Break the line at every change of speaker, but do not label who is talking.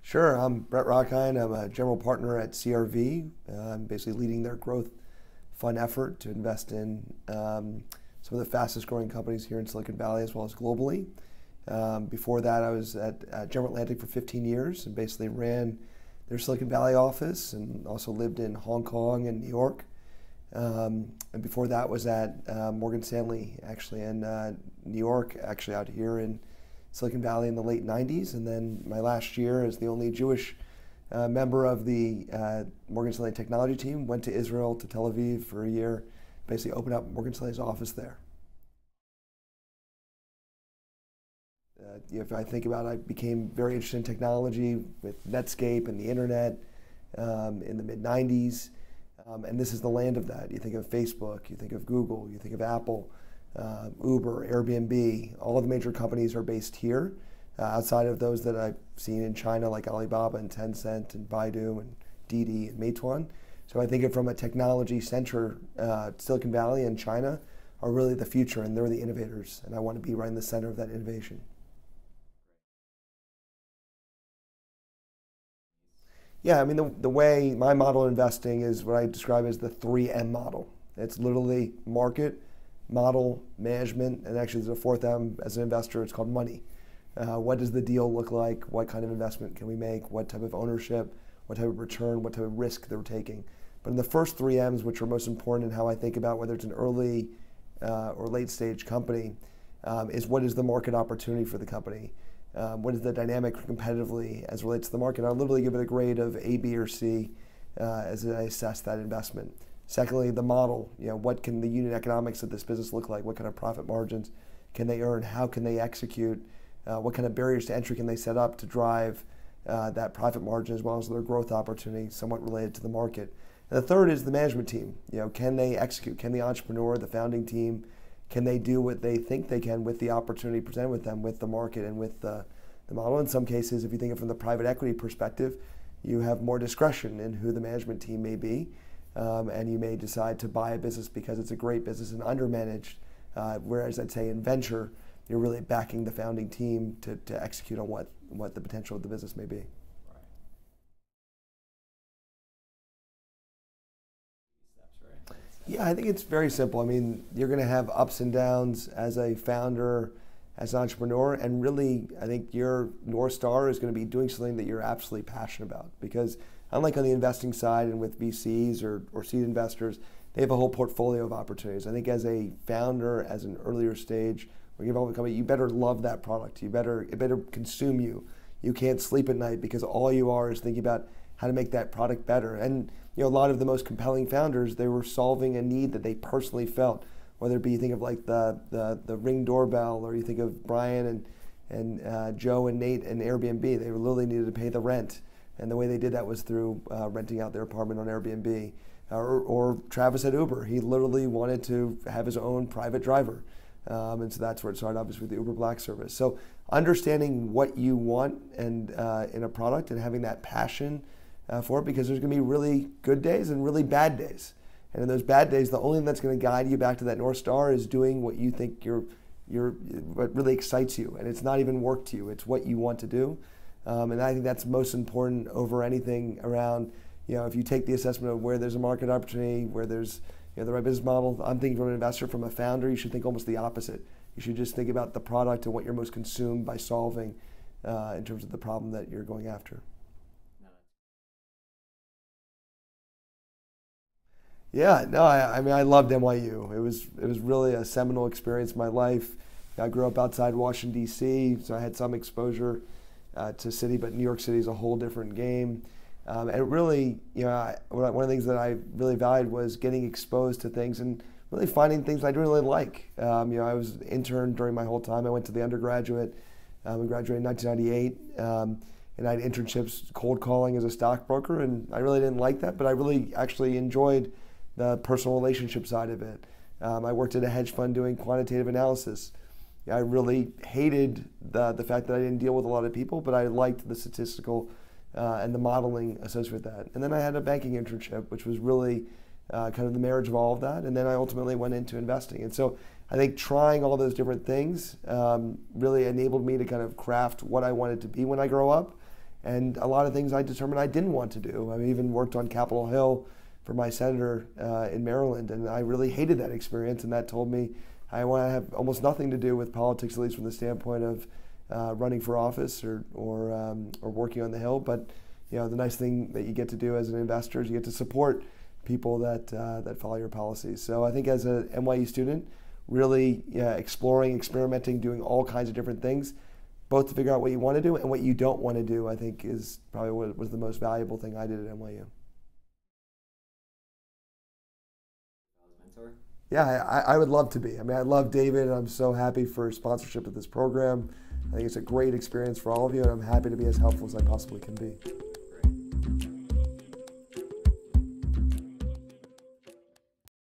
Sure, I'm Brett Rochkind. I'm a general partner at CRV. I'm basically leading their growth fund effort to invest in some of the fastest growing companies here in Silicon Valley as well as globally. Before that, I was at General Atlantic for 15 years and basically ran their Silicon Valley office and also lived in Hong Kong and New York. And before that was at Morgan Stanley, actually in New York, actually out here in Silicon Valley in the late 90s. And then my last year as the only Jewish member of the Morgan Stanley technology team, went to Israel, to Tel Aviv for a year, basically opened up Morgan Stanley's office there. If I think about it, I became very interested in technology with Netscape and the internet in the mid-90s. And this is the land of that. You think of Facebook, you think of Google, you think of Apple, Uber, Airbnb. All of the major companies are based here, outside of those that I've seen in China, like Alibaba and Tencent and Baidu and Didi and Meituan. So I think of from a technology center, Silicon Valley and China are really the future, and they're the innovators. And I want to be right in the center of that innovation. Yeah, I mean, the way my model of investing is what I describe as the 3M model. It's literally market, model, management, and actually there's a fourth M as an investor, it's called money. What does the deal look like? What kind of investment can we make? What type of ownership? What type of return? What type of risk they're taking? But in the first 3Ms, which are most important in how I think about whether it's an early or late stage company, is what is the market opportunity for the company? What is the dynamic competitively as it relates to the market? I'll literally give it a grade of A, B, or C as I assess that investment. Secondly, the model. What can the unit economics of this business look like? What kind of profit margins can they earn? How can they execute? What kind of barriers to entry can they set up to drive that profit margin as well as their growth opportunity, somewhat related to the market? And the third is the management team. Can they execute? Can the entrepreneur, the founding team, can they do what they think they can with the opportunity presented with them, with the market and with the model? In some cases, if you think of it from the private equity perspective, you have more discretion in who the management team may be, and you may decide to buy a business because it's a great business and undermanaged, whereas I'd say in venture, you're really backing the founding team to execute on what the potential of the business may be. Yeah, I think it's very simple. I mean, you're going to have ups and downs as a founder, as an entrepreneur, and really, I think your North Star is going to be doing something that you're absolutely passionate about. Because unlike on the investing side and with VCs or seed investors, they have a whole portfolio of opportunities. I think as a founder, as an earlier stage, when you're involved in a company, you better love that product. It better consume you. You can't sleep at night because all you are is thinking about how to make that product better. And a lot of the most compelling founders, they were solving a need that they personally felt. Whether it be you think of like the Ring doorbell, or you think of Brian and Joe and Nate and Airbnb. They literally needed to pay the rent, and the way they did that was through renting out their apartment on Airbnb. Or Travis at Uber, he literally wanted to have his own private driver, and so that's where it started, obviously, with the Uber Black service. So understanding what you want and in a product and having that passion for it, because there's going to be really good days and really bad days. And in those bad days, the only thing that's going to guide you back to that North Star is doing what you think what really excites you. And it's not even work to you, it's what you want to do. And I think that's most important over anything around, if you take the assessment of where there's a market opportunity, where there's the right business model. I'm thinking from an investor, from a founder, you should think almost the opposite. You should just think about the product and what you're most consumed by solving in terms of the problem that you're going after. Yeah, no, I mean, I loved NYU. It was really a seminal experience in my life. I grew up outside Washington, D.C., so I had some exposure to city, but New York City is a whole different game. And it really, one of the things that I really valued was getting exposed to things and really finding things I didn't really like. I was an intern during my whole time. I went to the undergraduate and graduated in 1998. And I had internships cold calling as a stockbroker, and I really didn't like that, but I really actually enjoyed the personal relationship side of it. I worked at a hedge fund doing quantitative analysis. I really hated the fact that I didn't deal with a lot of people, but I liked the statistical and the modeling associated with that. And then I had a banking internship, which was really kind of the marriage of all of that. And then I ultimately went into investing. And so I think trying all those different things really enabled me to kind of craft what I wanted to be when I grow up. And a lot of things I determined I didn't want to do. I even worked on Capitol Hill for my senator in Maryland, and I really hated that experience, and that told me I want to have almost nothing to do with politics, at least from the standpoint of running for office or working on the Hill. But the nice thing that you get to do as an investor is you get to support people that follow your policies. So I think as an NYU student, really exploring, experimenting, doing all kinds of different things, both to figure out what you want to do and what you don't want to do, I think is probably what was the most valuable thing I did at NYU.
Mentor?
Yeah, I would love to be. I mean, I love David, and I'm so happy for sponsorship of this program. I think it's a great experience for all of you, and I'm happy to be as helpful as I possibly can be.